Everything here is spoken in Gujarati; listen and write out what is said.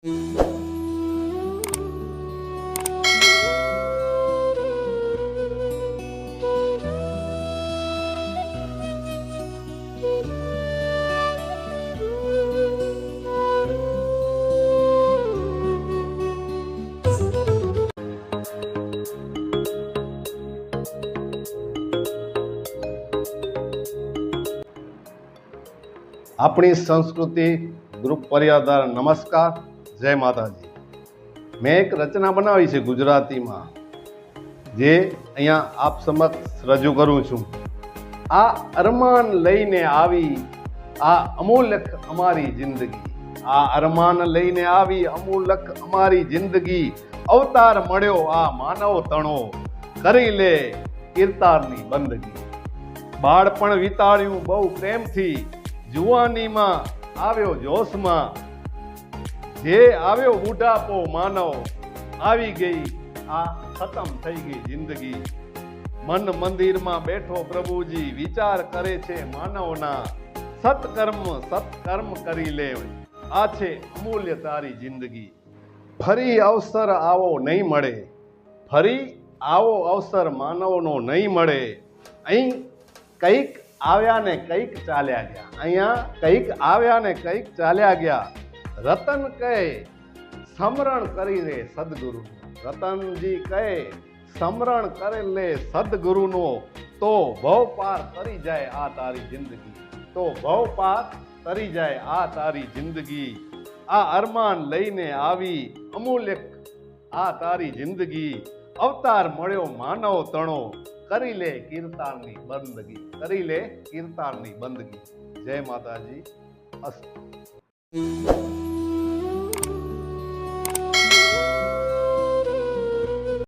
આપણી સંસ્કૃતિ ગ્રુપ પરિવાર નમસ્કાર, જય માતાજી. મેં એક રચના બનાવી છે ગુજરાતીમાં, જે અહીંયા આપ સમક્ષ રજૂ કરું છું. આ અરમાન લઈને આવી આ અમૂલક અમારી જિંદગી, આ અરમાન લઈને આવી અમૂલક અમારી જિંદગી, અવતાર મળ્યો આ માનવ તણો, કરી લે કીર્તારની બંદગી. બાળપણ વિતાડ્યું બહુ પ્રેમથી, જુવાનીમાં આવ્યો જોશમાં, જે આવ્યો બુઢાપો માનવ, આવી ગઈ આ ખતમ થઈ ગઈ જિંદગી. મન મંદિરમાં બેઠો પ્રભુજી, વિચાર કરે છે માનવના, સત્કર્મ કરી લે, આ છે અમૂલ્ય તારી જિંદગી. ફરી અવસર આવો નહીં મળે, ફરી આવો અવસર માનવનો નહીં મળે. અહીં કંઈક આવ્યા ને કંઈક ચાલ્યા ગયા, અહીંયા કંઈક આવ્યા ને કંઈક ચાલ્યા ગયા. રતન કહે સ્મરણ કરી લે સદગુરુ, રતનજી કહે સ્મરણ કરી લે સદગુરુનો, તો ભવ પાર કરી જાય આ તારી જિંદગી, તો ભવ પાર કરી જાય આ તારી જિંદગી. આ અરમાન લઈને આવી અમૂલ્ય આ તારી જિંદગી, અવતાર મળ્યો માનવ તણો, કરી લે કીર્તાનની બંદગી, કરી લે કીર્તાનની બંદગી. જય માતાજી. અસ્તુ.